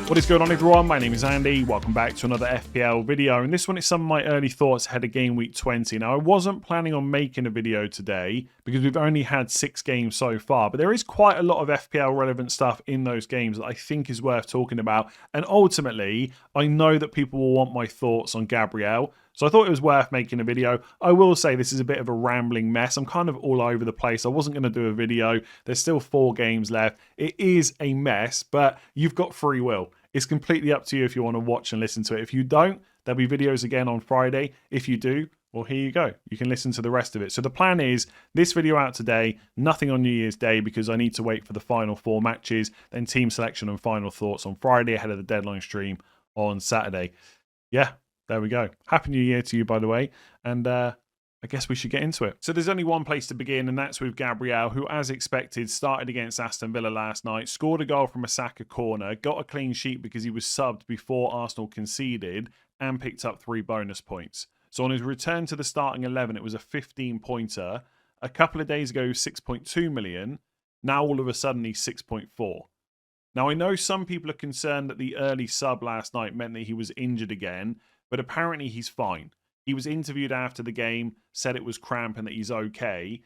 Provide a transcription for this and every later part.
What is going on, everyone? My name is Andy. Welcome back to another FPL video, and this one is some of my early thoughts ahead of game week 20. Now, I wasn't planning on making a video today because we've only had 6 games so far, but there is quite a lot of FPL relevant stuff in those games that I think is worth talking about, and ultimately, I know that people will want my thoughts on Gabriel, so I thought it was worth making a video. I will say this is a bit of a rambling mess. I'm kind of all over the place. I wasn't going to do a video. There's still 4 games left. It is a mess, but you've got free will. It's completely up to you if you want to watch and listen to it. If you don't, there'll be videos again on Friday. If you do, well, here you go. You can listen to the rest of it. So the plan is this video out today, nothing on New Year's Day because I need to wait for the final 4 matches, then team selection and final thoughts on Friday ahead of the deadline stream on Saturday. Yeah, there we go. Happy New Year to you, by the way. And I guess we should get into it. So there's only one place to begin, and that's with Gabriel, who, as expected, started against Aston Villa last night, scored a goal from a Saka corner, got a clean sheet because he was subbed before Arsenal conceded, and picked up 3 bonus points. So on his return to the starting 11, it was a 15-pointer. A couple of days ago, 6.2 million. Now all of a sudden, he's 6.4. Now, I know some people are concerned that the early sub last night meant that he was injured again, but apparently he's fine. He was interviewed after the game, said it was cramp and that he's okay.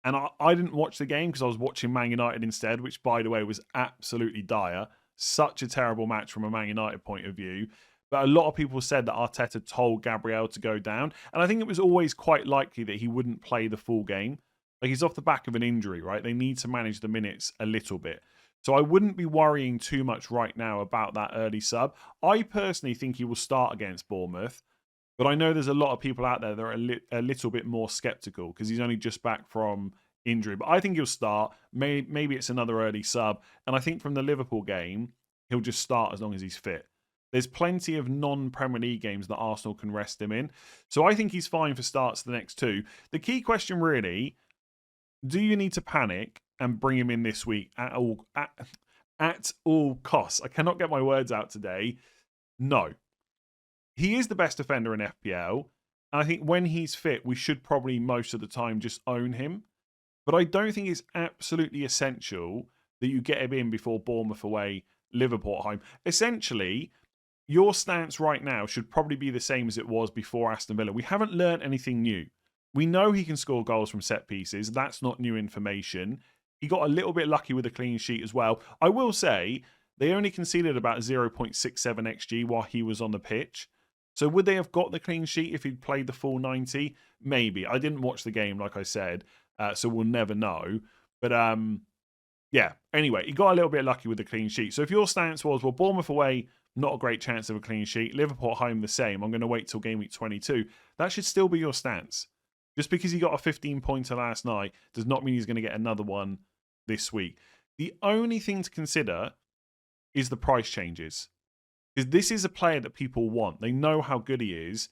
And I didn't watch the game because I was watching Man United instead, which, by the way, was absolutely dire. Such a terrible match from a Man United point of view. But a lot of people said that Arteta told Gabriel to go down. And I think it was always quite likely that he wouldn't play the full game. Like, he's off the back of an injury, right? They need to manage the minutes a little bit. So I wouldn't be worrying too much right now about that early sub. I personally think he will start against Bournemouth. But I know there's a lot of people out there that are a little bit more sceptical because he's only just back from injury. But I think he'll start. Maybe it's another early sub. And I think from the Liverpool game, he'll just start as long as he's fit. There's plenty of non-Premier League games that Arsenal can rest him in. So I think he's fine for starts the next 2. The key question really, do you need to panic and bring him in this week at all costs? I cannot get my words out today. No. He is the best defender in FPL, and I think when he's fit, we should probably most of the time just own him. But I don't think it's absolutely essential that you get him in before Bournemouth away, Liverpool at home. Essentially, your stance right now should probably be the same as it was before Aston Villa. We haven't learned anything new. We know he can score goals from set pieces. That's not new information. He got a little bit lucky with a clean sheet as well. I will say, they only conceded about 0.67 XG while he was on the pitch. So would they have got the clean sheet if he'd played the full 90? Maybe. I didn't watch the game, like I said, so we'll never know. But yeah, anyway, he got a little bit lucky with the clean sheet. So if your stance was, well, Bournemouth away, not a great chance of a clean sheet. Liverpool at home, the same. I'm going to wait till game week 22. That should still be your stance. Just because he got a 15-pointer last night does not mean he's going to get another one this week. The only thing to consider is the price changes. Because this is a player that people want. They know how good he is.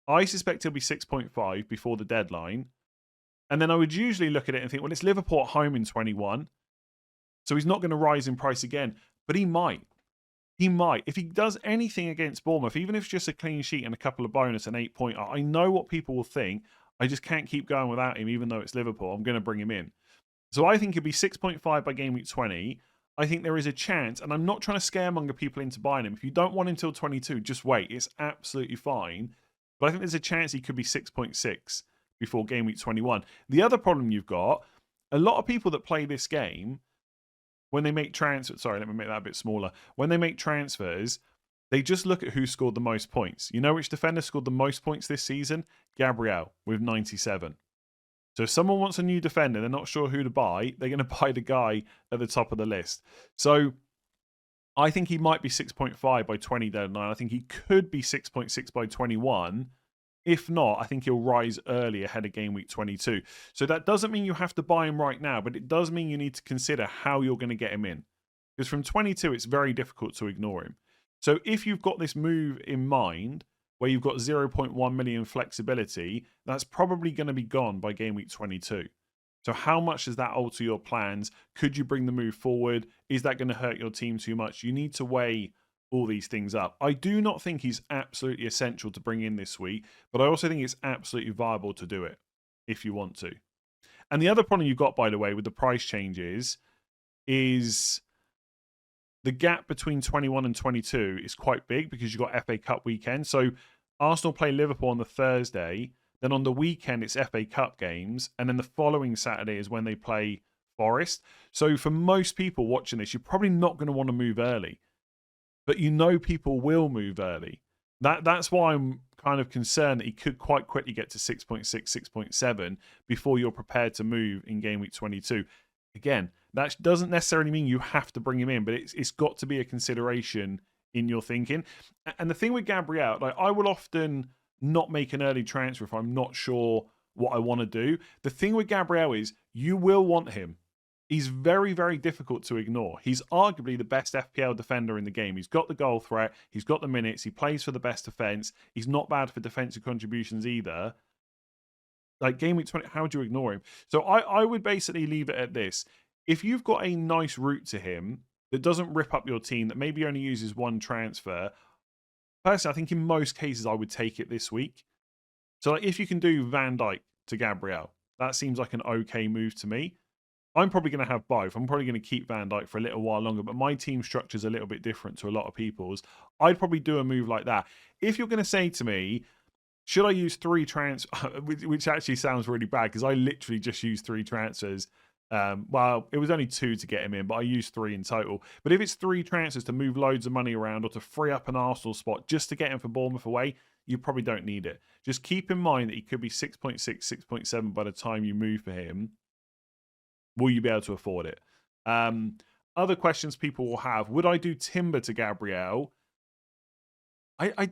I suspect he'll be 6.5 before the deadline. And then I would usually look at it and think, well, it's Liverpool at home in 21. So he's not going to rise in price again. But he might. He might. If he does anything against Bournemouth, even if it's just a clean sheet and a couple of bonus and 8-pointer, I know what people will think. I just can't keep going without him, even though it's Liverpool. I'm going to bring him in. So I think he'll be 6.5 by game week 20. I think there is a chance, and I'm not trying to scaremonger people into buying him. If you don't want him until 22, just wait. It's absolutely fine. But I think there's a chance he could be 6.6 before game week 21. The other problem you've got, a lot of people that play this game, when they make transfers, sorry, let me make that a bit smaller. When they make transfers, they just look at who scored the most points. You know which defender scored the most points this season? Gabriel with 97. So if someone wants a new defender, they're not sure who to buy, they're going to buy the guy at the top of the list. So I think he might be 6.5 by 20 deadline. I think he could be 6.6 by 21. If not, I think he'll rise early ahead of game week 22. So that doesn't mean you have to buy him right now, but it does mean you need to consider how you're going to get him in. Because from 22, it's very difficult to ignore him. So if you've got this move in mind, where you've got 0.1 million flexibility, that's probably going to be gone by game week 22. So how much does that alter your plans? Could you bring the move forward? Is that going to hurt your team too much? You need to weigh all these things up. I do not think he's absolutely essential to bring in this week, but I also think it's absolutely viable to do it if you want to. And the other problem you've got, by the way, with the price changes is the gap between 21 and 22 is quite big because you've got FA Cup weekend. So Arsenal play Liverpool on the Thursday. Then on the weekend, it's FA Cup games. And then the following Saturday is when they play Forest. So for most people watching this, you're probably not going to want to move early. But you know people will move early. That's why I'm kind of concerned that he could quite quickly get to 6.6, 6.7 before you're prepared to move in game week 22. Again, that doesn't necessarily mean you have to bring him in, but it's got to be a consideration in your thinking. And the thing with Gabriel, like I will often not make an early transfer if I'm not sure what I want to do. The thing with Gabriel is you will want him. He's very, very difficult to ignore. He's arguably the best FPL defender in the game. He's got the goal threat. He's got the minutes. He plays for the best defense. He's not bad for defensive contributions either. Like game week 20, how do you ignore him? So I would basically leave it at this. If you've got a nice route to him that doesn't rip up your team, that maybe only uses one transfer, personally, I think in most cases I would take it this week. So like if you can do Van Dijk to Gabriel, that seems like an okay move to me. I'm probably going to have both. I'm probably going to keep Van Dijk for a little while longer, but my team structure is a little bit different to a lot of people's. I'd probably do a move like that. If you're going to say to me, should I use 3 transfers, which actually sounds really bad because I literally just used 3 transfers. Well, it was only 2 to get him in, but I used 3 in total. But if it's 3 transfers to move loads of money around or to free up an Arsenal spot just to get him for Bournemouth away, you probably don't need it. Just keep in mind that he could be 6.6, 6.7 by the time you move for him. Will you be able to afford it? Other questions people will have. Would I do Timber to Gabriel? I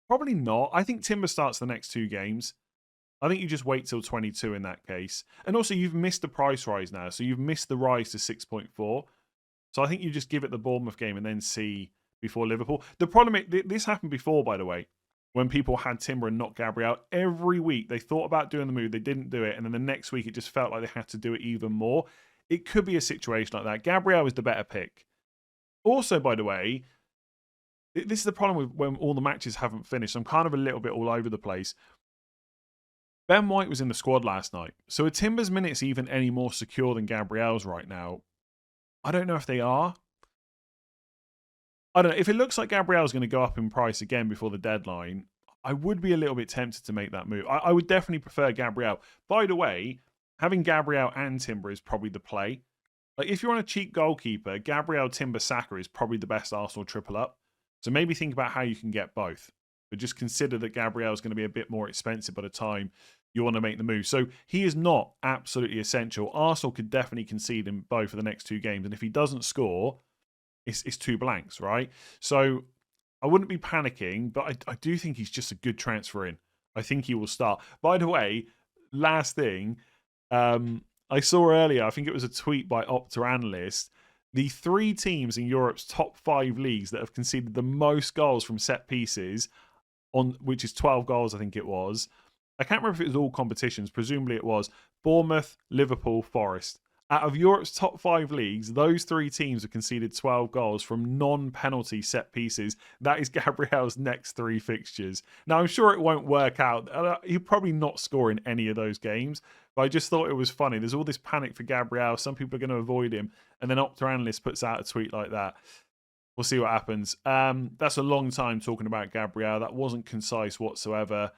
probably not. I think Timber starts the next 2 games. I think you just wait till 22 in that case. And also, you've missed the price rise now. So you've missed the rise to 6.4. So I think you just give it the Bournemouth game and then see before Liverpool. The problem is, this happened before, by the way, when people had Timber and not Gabriel. Every week they thought about doing the move, they didn't do it, and then the next week it just felt like they had to do it even more. It could be a situation like that. Gabriel is the better pick. Also, by the way, this is the problem with when all the matches haven't finished. I'm kind of a little bit all over the place. Ben White was in the squad last night. So are Timber's minutes even any more secure than Gabriel's right now? I don't know if they are. I don't know. If it looks like Gabriel's going to go up in price again before the deadline, I would be a little bit tempted to make that move. I would definitely prefer Gabriel. By the way, having Gabriel and Timber is probably the play. Like if you're on a cheap goalkeeper, Gabriel, Timber, Saka is probably the best Arsenal triple up. So maybe think about how you can get both. But just consider that Gabriel is going to be a bit more expensive by the time you want to make the move. So he is not absolutely essential. Arsenal could definitely concede in both of the next 2 games. And if he doesn't score, it's 2 blanks, right? So I wouldn't be panicking, but I do think he's just a good transfer in. I think he will start. By the way, last thing, I saw earlier, I think it was a tweet by Opta Analyst, the 3 teams in Europe's top 5 leagues that have conceded the most goals from set pieces, which is 12 goals, I think it was. I can't remember if it was all competitions. Presumably it was Bournemouth, Liverpool, Forest. Out of Europe's top 5 leagues, those 3 teams have conceded 12 goals from non-penalty set pieces. That is Gabriel's next 3 fixtures. Now, I'm sure it won't work out. He'll probably not score in any of those games, but I just thought it was funny. There's all this panic for Gabriel. Some people are going to avoid him, and then Opta Analyst puts out a tweet like that. We'll see what happens. That's a long time talking about Gabriel. That wasn't concise whatsoever.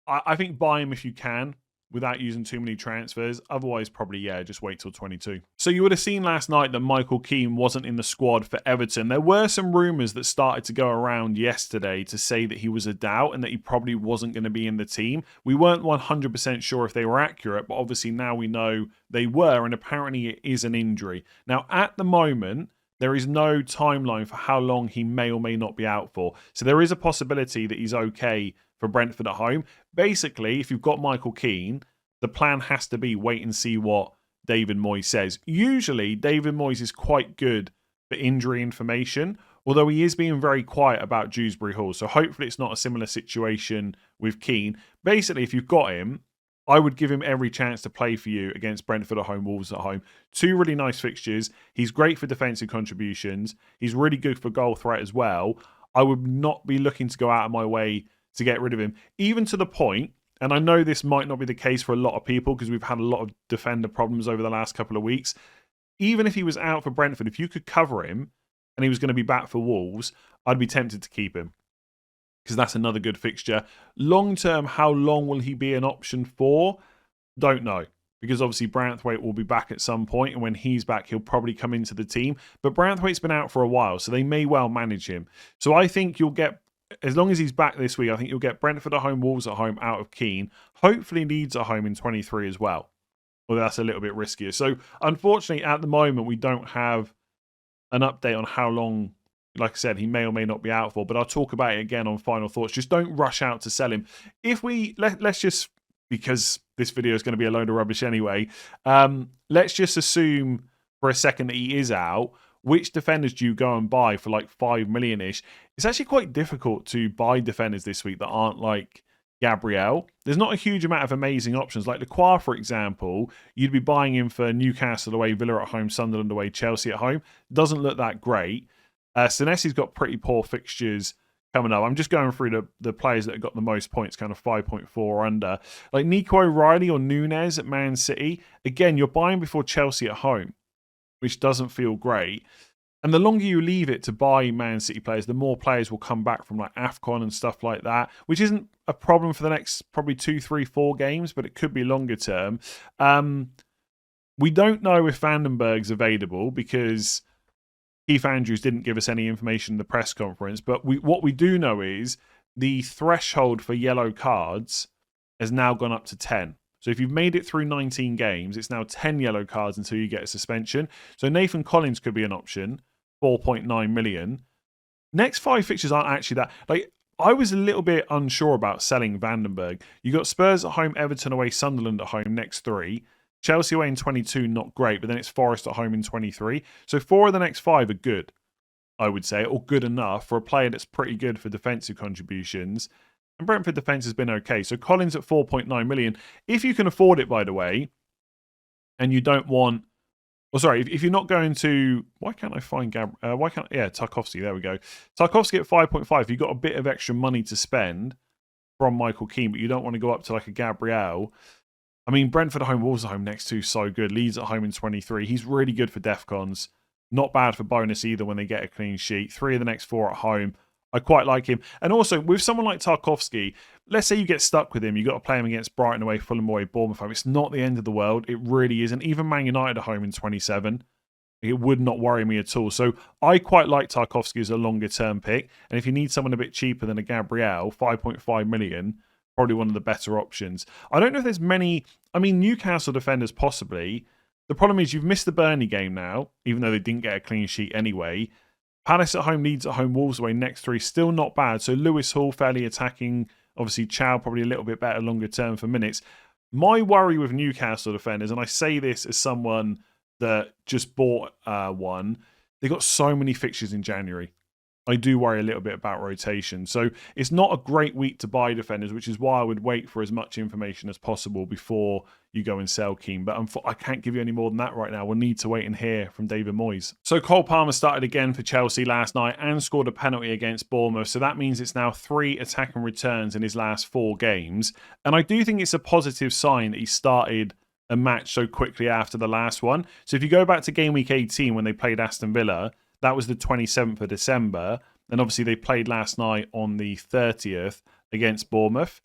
I think buy him if you can, without using too many transfers. Otherwise, probably, yeah, just wait till 22. So you would have seen last night that Michael Keane wasn't in the squad for Everton. There were some rumours that started to go around yesterday to say that he was a doubt and that he probably wasn't going to be in the team. We weren't 100% sure if they were accurate, but obviously now we know they were, and apparently it is an injury. Now, at the moment, there is no timeline for how long he may or may not be out for. So there is a possibility that he's okay for Brentford at home. Basically, if you've got Michael Keane, the plan has to be wait and see what David Moyes says. Usually, David Moyes is quite good for injury information, although he is being very quiet about Dewsbury Hall. So hopefully it's not a similar situation with Keane. Basically, if you've got him, I would give him every chance to play for you against Brentford at home, Wolves at home. 2 really nice fixtures. He's great for defensive contributions. He's really good for goal threat as well. I would not be looking to go out of my way to get rid of him, even to the point, and I know this might not be the case for a lot of people because we've had a lot of defender problems over the last couple of weeks. even if he was out for Brentford, if you could cover him and he was going to be back for Wolves, I'd be tempted to keep him because that's another good fixture. Long term, how long will he be an option for? Don't know. Because obviously Branthwaite will be back at some point, and when he's back, he'll probably come into the team. But Branthwaite's been out for a while, so they may well manage him. So I think you'll get, as long as he's back this week, I think you'll get Brentford at home, Wolves at home, out of Keane. Hopefully Leeds at home in 23 as well. Well, that's a little bit riskier. So unfortunately, at the moment, we don't have an update on how long, like I said, he may or may not be out for. But I'll talk about it again on Final Thoughts. Just don't rush out to sell him. If we, let's just, because this video is going to be a load of rubbish anyway, let's just assume for a second that he is out. Which defenders do you go and buy for like 5 million-ish? It's actually quite difficult to buy defenders this week that aren't like Gabriel. There's not a huge amount of amazing options. Like Lacroix, for example, you'd be buying him for Newcastle away, Villa at home, Sunderland away, Chelsea at home. Doesn't look that great. Senesi's got pretty poor fixtures coming up. I'm just going through the players that have got the most points, kind of 5.4 or under. Like Nico O'Reilly or Nunez at Man City. Again, you're buying before Chelsea at home, which doesn't feel great. And the longer you leave it to buy Man City players, the more players will come back from like AFCON and stuff like that, which isn't a problem for the next probably 2, 3, 4 games, but it could be longer term. We don't know if Vandenberg's available because Keith Andrews didn't give us any information in the press conference, but what we do know is the threshold for yellow cards has now gone up to 10. So if you've made it through 19 games, it's now 10 yellow cards until you get a suspension. So Nathan Collins could be an option, 4.9 million. Next 5 fixtures aren't actually that. Like, I was a little bit unsure about selling Vandenberg. You got Spurs at home, Everton away, Sunderland at home, next 3. Chelsea away in 22, not great, but then it's Forest at home in 23. So 4 of the next 5 are good, I would say, or good enough for a player that's pretty good for defensive contributions. And Brentford defence has been okay. So Collins at 4.9 million. If you can afford it, by the way, and you don't want... Well, sorry, if you're not going to... Why can't I find Tarkowski, there we go. Tarkowski at 5.5. If you've got a bit of extra money to spend from Michael Keane, but you don't want to go up to like a Gabriel... I mean, Brentford at home, Wolves at home, next 2, so good. Leeds at home in 23. He's really good for DEFCONs. Not bad for bonus either when they get a clean sheet. 3 of the next 4 at home. I quite like him. And also, with someone like Tarkowski, let's say you get stuck with him. You've got to play him against Brighton away, Fulham away, Bournemouth home. It's not the end of the world. It really isn't. Even Man United at home in 27. It would not worry me at all. So I quite like Tarkowski as a longer-term pick. And if you need someone a bit cheaper than a Gabriel, 5.5 million... probably one of the better options. I don't know if there's many... I mean, Newcastle defenders possibly. The problem is you've missed the Burnley game now, even though they didn't get a clean sheet anyway. Palace at home, Leeds at home, Wolves away, next 3. Still not bad. So Lewis Hall fairly attacking. Obviously, Chow probably a little bit better longer term for minutes. My worry with Newcastle defenders, and I say this as someone that just bought one, they got so many fixtures in January. I do worry a little bit about rotation. So it's not a great week to buy defenders, which is why I would wait for as much information as possible before you go and sell Keane. But I can't give you any more than that right now. We'll need to wait and hear from David Moyes. So Cole Palmer started again for Chelsea last night and scored a penalty against Bournemouth. So that means it's now 3 attacking returns in his last 4 games. And I do think it's a positive sign that he started a match so quickly after the last one. So if you go back to game week 18 when they played Aston Villa, that was the 27th of December. And obviously they played last night on the 30th against Bournemouth.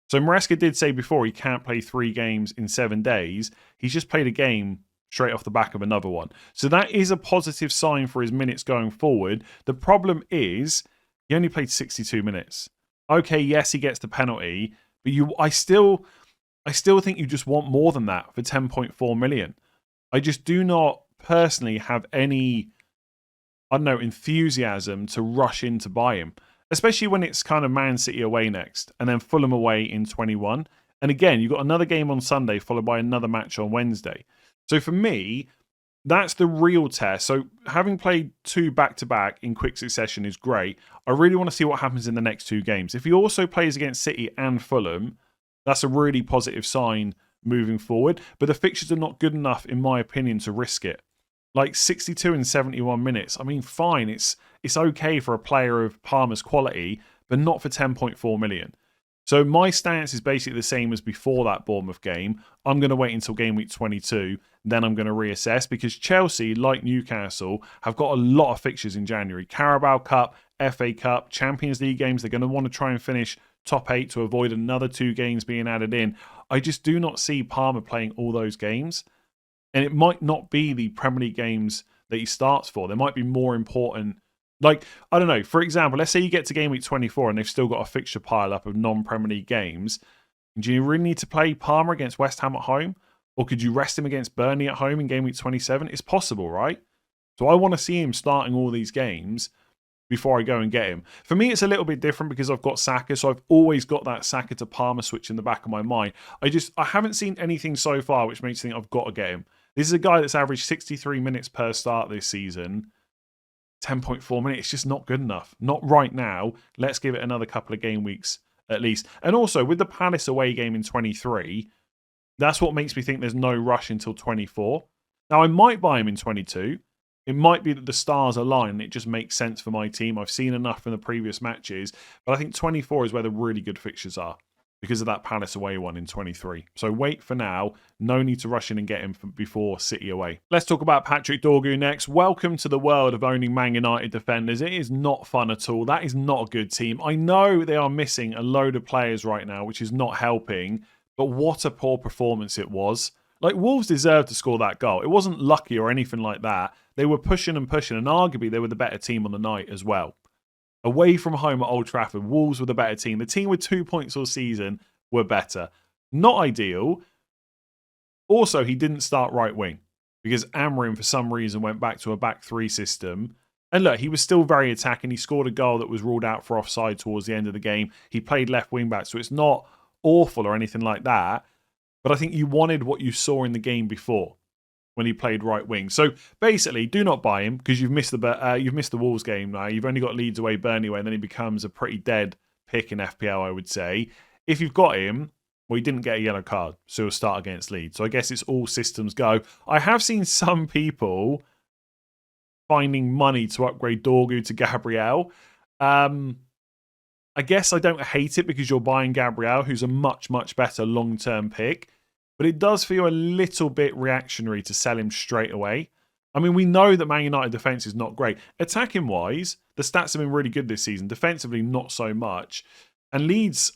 So Maresca did say before he can't play 3 games in 7 days. He's just played a game straight off the back of another one. So that is a positive sign for his minutes going forward. The problem is he only played 62 minutes. Okay, yes, he gets the penalty. But I still think you just want more than that for 10.4 million. I just do not personally have any... I don't know, enthusiasm to rush in to buy him, especially when it's kind of Man City away next and then Fulham away in 21. And again, you've got another game on Sunday followed by another match on Wednesday. So for me, that's the real test. So having played 2 back-to-back in quick succession is great. I really want to see what happens in the next 2 games. If he also plays against City and Fulham, that's a really positive sign moving forward. But the fixtures are not good enough, in my opinion, to risk it. Like 62 and 71 minutes. I mean, fine. It's okay for a player of Palmer's quality, but not for 10.4 million. So my stance is basically the same as before that Bournemouth game. I'm going to wait until game week 22, then I'm going to reassess, because Chelsea, like Newcastle, have got a lot of fixtures in January. Carabao Cup, FA Cup, Champions League games. They're going to want to try and finish top 8 to avoid another 2 games being added in. I just do not see Palmer playing all those games. And it might not be the Premier League games that he starts for. There might be more important. Like, I don't know, for example, let's say you get to game week 24 and they've still got a fixture pile up of non-Premier League games. Do you really need to play Palmer against West Ham at home? Or could you rest him against Burnley at home in game week 27? It's possible, right? So I want to see him starting all these games before I go and get him. For me, it's a little bit different because I've got Saka, so I've always got that Saka to Palmer switch in the back of my mind. I haven't seen anything so far which makes me think I've got to get him. This is a guy that's averaged 63 minutes per start this season. 10.4 minutes, it's just not good enough. Not right now. Let's give it another couple of game weeks at least. And also, with the Palace away game in 23, that's what makes me think there's no rush until 24. Now, I might buy him in 22. It might be that the stars align and it just makes sense for my team. I've seen enough from the previous matches, but I think 24 is where the really good fixtures are, because of that Palace away one in 23. So wait for now. No need to rush in and get him before City away. Let's talk about Patrick Dorgu next. Welcome to the world of owning Man United defenders. It is not fun at all. That is not a good team. I know they are missing a load of players right now, which is not helping, but what a poor performance it was. Like, Wolves deserved to score that goal. It wasn't lucky or anything like that. They were pushing, and arguably they were the better team on the night as well. Away from home at Old Trafford, Wolves were the better team. The team with 2 points all season were better. Not ideal. Also, he didn't start right wing because Amorim, for some reason, went back to a back 3 system. And look, he was still very attacking. He scored a goal that was ruled out for offside towards the end of the game. He played left wing back, so it's not awful or anything like that. But I think you wanted what you saw in the game before when he played right wing. So basically, do not buy him because you've missed the Wolves game now. You've only got Leeds away, Burnley away, and then he becomes a pretty dead pick in FPL, I would say. If you've got him, well, he didn't get a yellow card, so he'll start against Leeds. So I guess it's all systems go. I have seen some people finding money to upgrade Dorgu to Gabriel. I guess I don't hate it because you're buying Gabriel, who's a much, much better long-term pick. But it does feel a little bit reactionary to sell him straight away. I mean, we know that Man United defence is not great. Attacking-wise, the stats have been really good this season. Defensively, not so much. And Leeds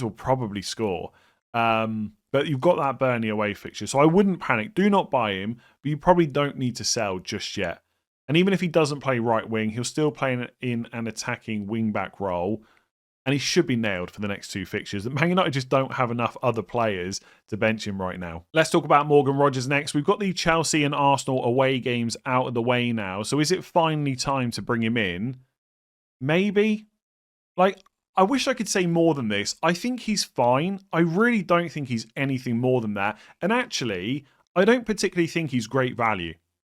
will probably score. But you've got that Burnley away fixture. So I wouldn't panic. Do not buy him, but you probably don't need to sell just yet. And even if he doesn't play right wing, he'll still play in an attacking wing-back role. And he should be nailed for the next 2 fixtures. Man United just don't have enough other players to bench him right now. Let's talk about Morgan Rogers next. We've got the Chelsea and Arsenal away games out of the way now. So is it finally time to bring him in? Maybe. Like, I wish I could say more than this. I think he's fine. I really don't think he's anything more than that. And actually, I don't particularly think he's great value.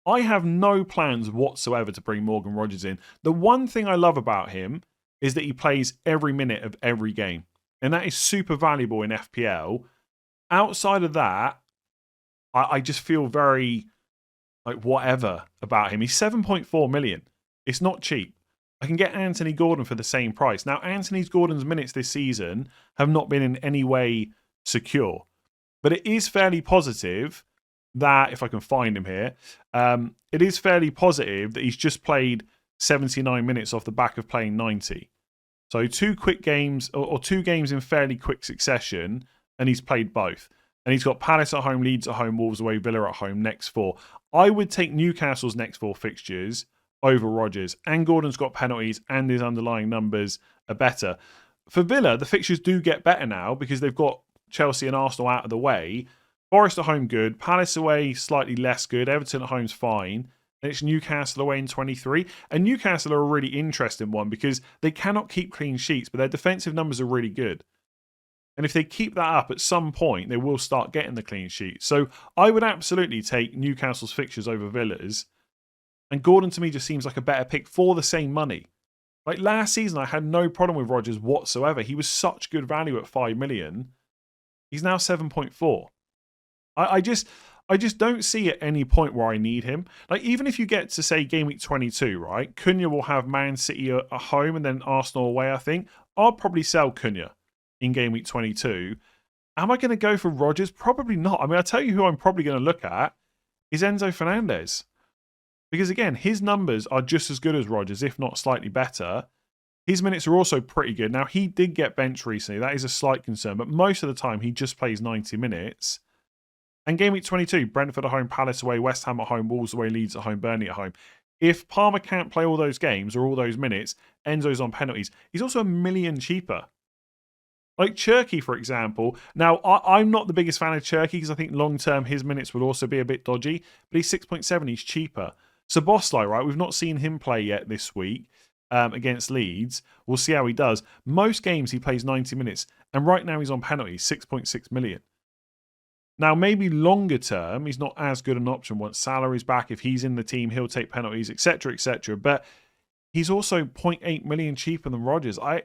I have no plans whatsoever to bring Morgan Rogers in. The one thing I love about him is that he plays every minute of every game. And that is super valuable in FPL. Outside of that, I just feel very, like, whatever about him. He's 7.4 million. It's not cheap. I can get Anthony Gordon for the same price. Now, Anthony Gordon's minutes this season have not been in any way secure. But it is fairly positive that, if I can find him here, it is fairly positive that he's just played 79 minutes off the back of playing 90. So 2 quick games, or 2 games in fairly quick succession, and he's played both. And he's got Palace at home, Leeds at home, Wolves away, Villa at home, next 4. I would take Newcastle's next 4 fixtures over Rodgers. And Gordon's got penalties, and his underlying numbers are better. For Villa, the fixtures do get better now because they've got Chelsea and Arsenal out of the way. Forest at home, good. Palace away, slightly less good. Everton at home's fine. And it's Newcastle away in 23. And Newcastle are a really interesting one because they cannot keep clean sheets, but their defensive numbers are really good. And if they keep that up at some point, they will start getting the clean sheet. So I would absolutely take Newcastle's fixtures over Villa's. And Gordon to me just seems like a better pick for the same money. Like last season, I had no problem with Rodgers whatsoever. He was such good value at 5 million. He's now 7.4. I just don't see at any point where I need him. Like, even if you get to, say, game week 22, right? Cunha will have Man City at home and then Arsenal away, I think. I'll probably sell Cunha in game week 22. Am I going to go for Rodgers? Probably not. I mean, I'll tell you who I'm probably going to look at is Enzo Fernandez. Because again, his numbers are just as good as Rodgers, if not slightly better. His minutes are also pretty good. Now, he did get benched recently. That is a slight concern. But most of the time, he just plays 90 minutes. And game week 22, Brentford at home, Palace away, West Ham at home, Wolves away, Leeds at home, Burnley at home. If Palmer can't play all those games or all those minutes, Enzo's on penalties. He's also $1 million cheaper. Like Cherky, for example. Now, I'm not the biggest fan of Cherky because I think long-term his minutes will also be a bit dodgy. But he's 6.7. He's cheaper. Szoboszlai, right? We've not seen him play yet this week against Leeds. We'll see how he does. Most games he plays 90 minutes. And right now he's on penalties, 6.6 million. Now, maybe longer term, he's not as good an option once salary's back. If he's in the team, he'll take penalties, etc., etc. But he's also 0.8 million cheaper than Rodgers. I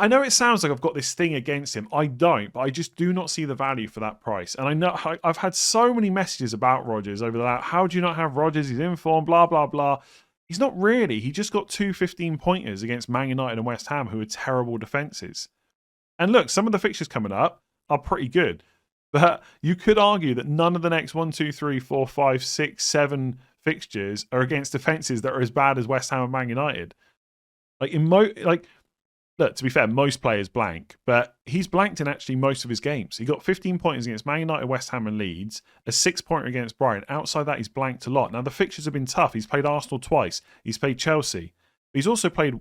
know it sounds like I've got this thing against him. I don't, but I just do not see the value for that price. And I know I've had so many messages about Rodgers over that. How do you not have Rodgers? He's in form, blah, blah, blah. He's not really. He just got 2 15-pointers against Man United and West Ham, who are terrible defences. And look, some of the fixtures coming up are pretty good. But you could argue that none of the next 1, 2, 3, 4, 5, 6, 7 fixtures are against defences that are as bad as West Ham and Man United. Look, to be fair, most players blank, but he's blanked in actually most of his games. He got 15 pointers against Man United, West Ham and Leeds, a 6-pointer against Brighton. Outside that, he's blanked a lot. Now, the fixtures have been tough. He's played Arsenal twice. He's played Chelsea. He's also played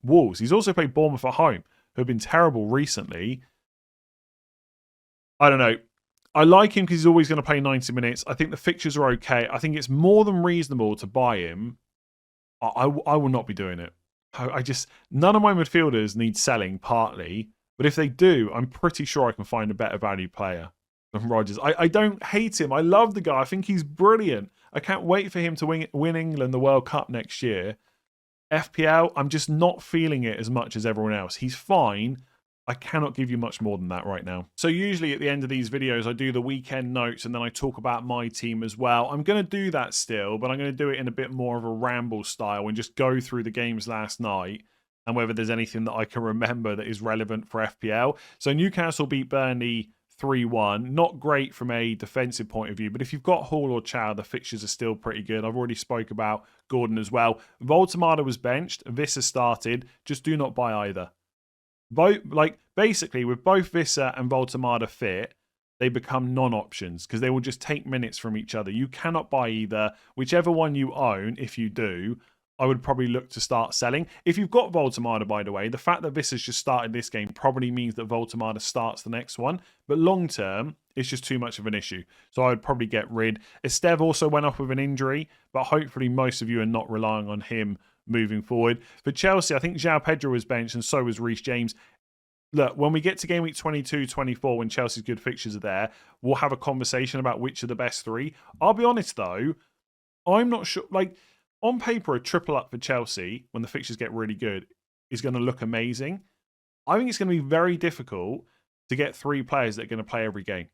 Wolves. He's also played Bournemouth at home, who have been terrible recently. I don't know. I like him because he's always going to play 90 minutes. I think the fixtures are okay. I think it's more than reasonable to buy him. I will not be doing it. None of my midfielders need selling partly, but if they do, I'm pretty sure I can find a better value player than Rodgers. I don't hate him. I love the guy. I think he's brilliant. I can't wait for him to win England the World Cup next year. FPL, I'm just not feeling it as much as everyone else. He's fine. I cannot give you much more than that right now. So usually at the end of these videos, I do the weekend notes and then I talk about my team as well. I'm going to do that still, but I'm going to do it in a bit more of a ramble style and just go through the games last night and whether there's anything that I can remember that is relevant for FPL. So Newcastle beat Burnley 3-1. Not great from a defensive point of view, but if you've got Hall or Chow, the fixtures are still pretty good. I've already spoke about Gordon as well. Voltemada was benched. Visser started. Just do not buy either. Basically, with both Visser and Voltemada fit, they become non-options because they will just take minutes from each other. You cannot buy either. Whichever one you own, if you do, I would probably look to start selling. If you've got Voltemada, by the way, the fact that Visser's just started this game probably means that Voltemada starts the next one. But long term, it's just too much of an issue. So I would probably get rid. Estev also went off with an injury, but hopefully most of you are not relying on him moving forward. For Chelsea, I think João Pedro was benched and so was Reece James. Look, when we get to game week 22, 24, when Chelsea's good fixtures are there, we'll have a conversation about which are the best three. I'll be honest, though, I'm not sure. On paper, a triple up for Chelsea when the fixtures get really good is going to look amazing. I think it's going to be very difficult to get 3 players that are going to play every game.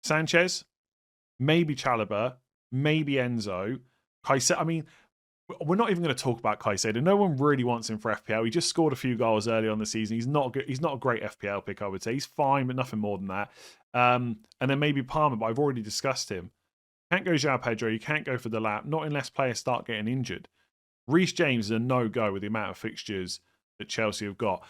Sanchez, maybe Chalobah, maybe Enzo. We're not even going to talk about Caicedo. No one really wants him for FPL. He just scored a few goals early on the season. He's not good. He's not a great FPL pick, I would say. He's fine, but nothing more than that. And then maybe Palmer, but I've already discussed him. Can't go João Pedro. You can't go for the lap, not unless players start getting injured. Reece James is a no-go with the amount of fixtures that Chelsea have got.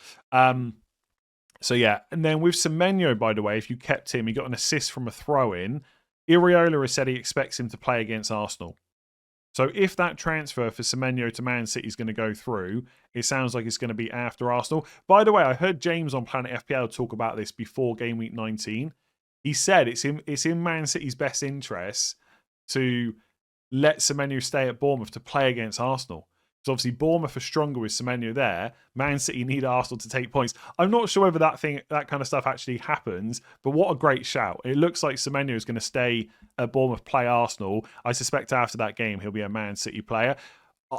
So yeah, and then with Semenyo, by the way, if you kept him, he got an assist from a throw-in. Iriola has said he expects him to play against Arsenal. So if that transfer for Semenyo to Man City is going to go through, it sounds like it's going to be after Arsenal. By the way, I heard James on Planet FPL talk about this before Game Week 19. He said it's in Man City's best interest to let Semenyo stay at Bournemouth to play against Arsenal. Because obviously Bournemouth are stronger with Semenyo there. Man City need Arsenal to take points. I'm not sure whether that kind of stuff actually happens, but what a great shout. It looks like Semenyo is going to stay at Bournemouth, play Arsenal. I suspect after that game he'll be a Man City player.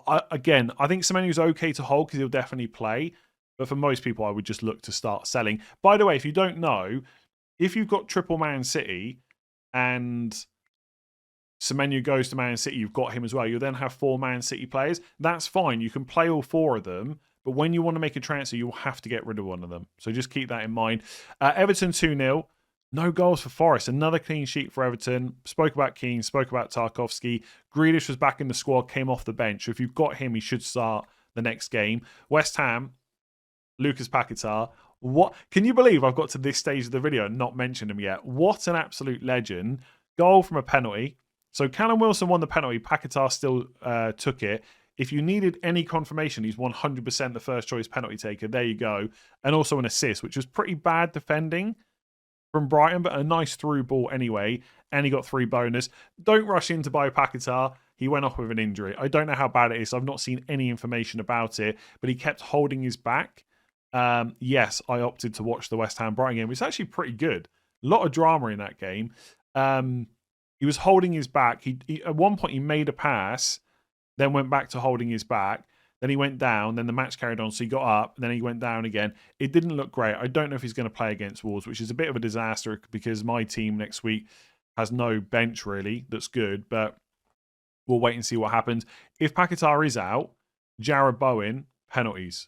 I think Semenyo's okay to hold because he'll definitely play, but for most people I would just look to start selling. By the way, if you don't know, if you've got triple Man City and Semenyo goes to Man City, you've got him as well. You'll then have 4 Man City players. That's fine. You can play all 4 of them, but when you want to make a transfer, you'll have to get rid of one of them. So just keep that in mind. Everton 2-0. No goals for Forest. Another clean sheet for Everton. Spoke about Keane, spoke about Tarkowski. Grealish was back in the squad, came off the bench. So if you've got him, he should start the next game. West Ham, Lucas Paquetá. What can you believe I've got to this stage of the video and not mentioned him yet? What an absolute legend. Goal from a penalty. So Callum Wilson won the penalty. Paquetá still took it. If you needed any confirmation, he's 100% the first choice penalty taker. There you go. And also an assist, which was pretty bad defending from Brighton, but a nice through ball anyway. And he got 3 bonus. Don't rush in to buy Paquetá. He went off with an injury. I don't know how bad it is. I've not seen any information about it, but he kept holding his back. Yes, I opted to watch the West Ham Brighton game. It's actually pretty good. A lot of drama in that game. He was holding his back. He at one point he made a pass, then went back to holding his back. Then he went down. Then the match carried on, so he got up. Then he went down again. It didn't look great. I don't know if he's going to play against Wolves, which is a bit of a disaster because my team next week has no bench really that's good. But we'll wait and see what happens. If Paquetá is out, Jarrod Bowen, penalties.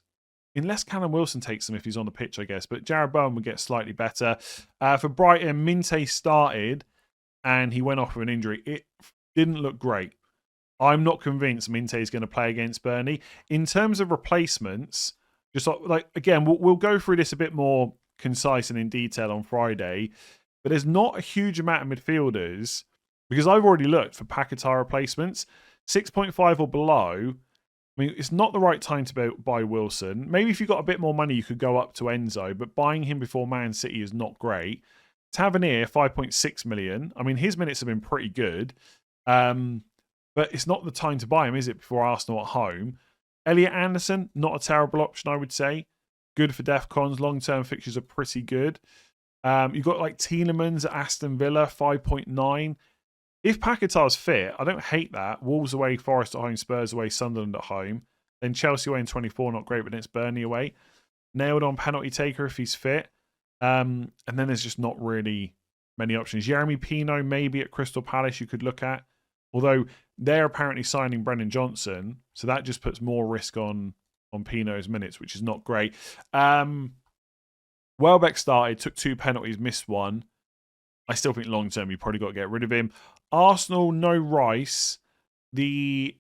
Unless Callum Wilson takes them if he's on the pitch, I guess. But Jarrod Bowen would get slightly better. For Brighton, Minte started and he went off with an injury. It didn't look great. I'm not convinced Minte is going to play against Burnley. In terms of replacements, just like again, we'll go through this a bit more concise and in detail on Friday. But there's not a huge amount of midfielders because I've already looked for Paquetá replacements. 6.5 or below. I mean, it's not the right time to buy Wilson. Maybe if you got a bit more money, you could go up to Enzo, but buying him before Man City is not great. Tavernier, 5.6 million. I mean, his minutes have been pretty good, but it's not the time to buy him, is it, before Arsenal at home? Elliot Anderson, not a terrible option, I would say. Good for DEFCONs. Long-term fixtures are pretty good. You've got like Tielemans at Aston Villa, 5.9. If Paquetá's fit, I don't hate that. Wolves away, Forest at home, Spurs away, Sunderland at home. Then Chelsea away in 24, not great, but then it's Burnley away. Nailed on penalty taker if he's fit. And then there's just not really many options. Jeremy Pino maybe at Crystal Palace you could look at. Although they're apparently signing Brennan Johnson, so that just puts more risk on Pino's minutes, which is not great. Welbeck started, took 2 penalties, missed 1. I still think long term you probably got to get rid of him. Arsenal, no Rice. I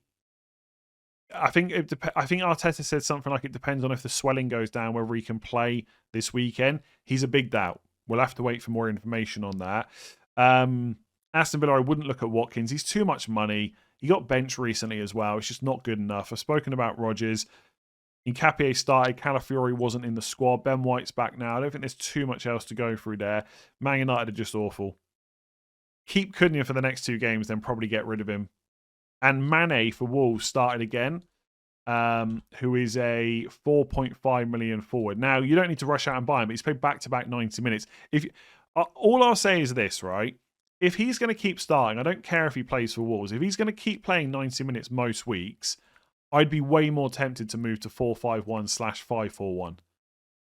think Arteta said something like it depends on if the swelling goes down, whether he can play this weekend. He's a big doubt. We'll have to wait for more information on that. Aston Villa, I wouldn't look at Watkins. He's too much money. He got benched recently as well. It's just not good enough. I've spoken about Rodgers. Nkapie started. Calafiori wasn't in the squad. Ben White's back now. I don't think there's too much else to go through there. Man United are just awful. Keep Cunha for the next 2 games, then probably get rid of him. And Mane for Wolves started again, who is a 4.5 million forward. Now, you don't need to rush out and buy him, but he's played back-to-back 90 minutes. All I'll say is this, right? If he's going to keep starting, I don't care if he plays for Wolves. If he's going to keep playing 90 minutes most weeks, I'd be way more tempted to move to 4-5-1/5-4-1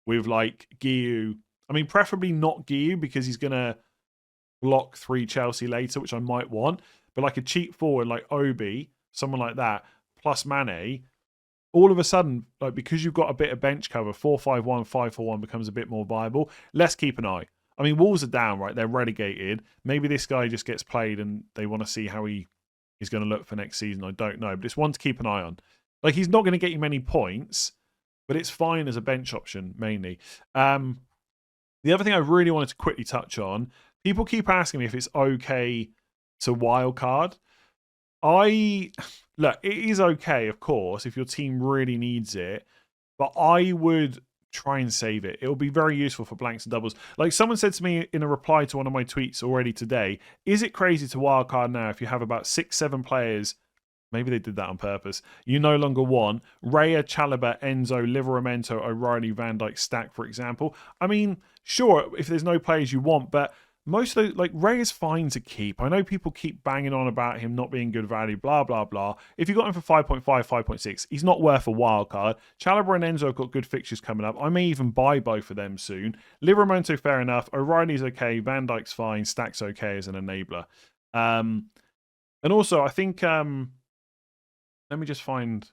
with like Guiu. I mean, preferably not Guiu because he's going to block 3 Chelsea later, which I might want. But like a cheap forward like Obi, someone like that, plus Mane, all of a sudden, like because you've got a bit of bench cover, 4-5-1/5-4-1 becomes a bit more viable. Let's keep an eye. I mean, Wolves are down, right? They're relegated. Maybe this guy just gets played and they want to see how he is going to look for next season. I don't know. But it's one to keep an eye on. Like, he's not going to get you many points, but it's fine as a bench option, mainly. The other thing I really wanted to quickly touch on, people keep asking me if it's okay to wildcard. Look, it is okay, of course, if your team really needs it, but I would try and save it. It'll be very useful for blanks and doubles. Like someone said to me in a reply to one of my tweets already today, is it crazy to wildcard now if you have about 6-7 players? Maybe they did that on purpose. You no longer want Raya, Chalobah, Enzo, Livramento, O'Reilly, Van Dijk, Stack, for example. I mean, sure, if there's no players you want, but most of those, like, Raya's fine to keep. I know people keep banging on about him not being good value, blah, blah, blah. If you got him for 5.5, 5.6, he's not worth a wild card. Chalobah and Enzo have got good fixtures coming up. I may even buy both of them soon. Livramento, fair enough. O'Reilly's okay. Van Dijk's fine. Stack's okay as an enabler. And also, I think... let me just find...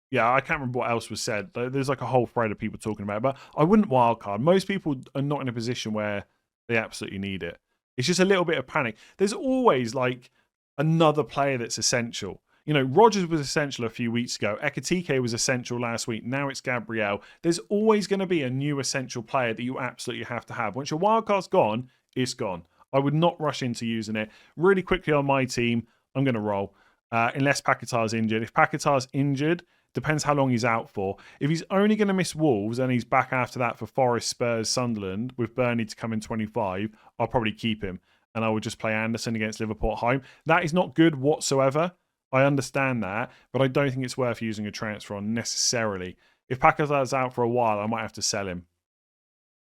Yeah, I can't remember what else was said. There's like a whole thread of people talking about it, but I wouldn't wildcard. Most people are not in a position where they absolutely need it. It's just a little bit of panic. There's always like another player that's essential. You know, Rogers was essential a few weeks ago. Ekatike was essential last week. Now it's Gabriel. There's always going to be a new essential player that you absolutely have to have. Once your wildcard's gone, it's gone. I would not rush into using it. Really quickly on my team, I'm going to roll. Unless Paquetá's injured. If Paquetá's injured, depends how long he's out for. If he's only going to miss Wolves and he's back after that for Forest, Spurs, Sunderland, with Burnley to come in 25, I'll probably keep him. And I would just play Anderson against Liverpool at home. That is not good whatsoever. I understand that, but I don't think it's worth using a transfer on necessarily. If Paquetá's out for a while, I might have to sell him.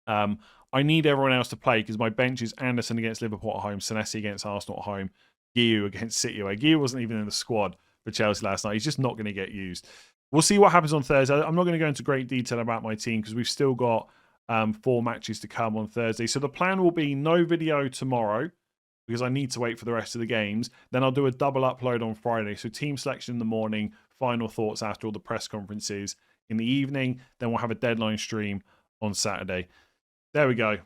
I need everyone else to play because my bench is Anderson against Liverpool at home, Senesi against Arsenal at home, Guiu against City away. Guiu wasn't even in the squad for Chelsea last night. He's just not going to get used. We'll see what happens on Thursday. I'm not going to go into great detail about my team because we've still got 4 matches to come on Thursday. So the plan will be no video tomorrow because I need to wait for the rest of the games. Then I'll do a double upload on Friday. So team selection in the morning, final thoughts after all the press conferences in the evening. Then we'll have a deadline stream on Saturday. There we go.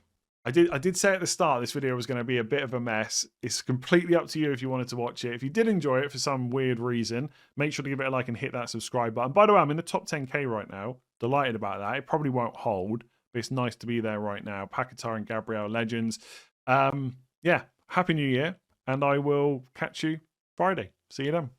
I did say at the start this video was going to be a bit of a mess. It's completely up to you if you wanted to watch it. If you did enjoy it for some weird reason, make sure to give it a like and hit that subscribe button. By the way, I'm in the top 10k right now. Delighted about that. It probably won't hold, but it's nice to be there right now. Paquetá and Gabriel, legends. Yeah, Happy New Year, and I will catch you Friday. See you then.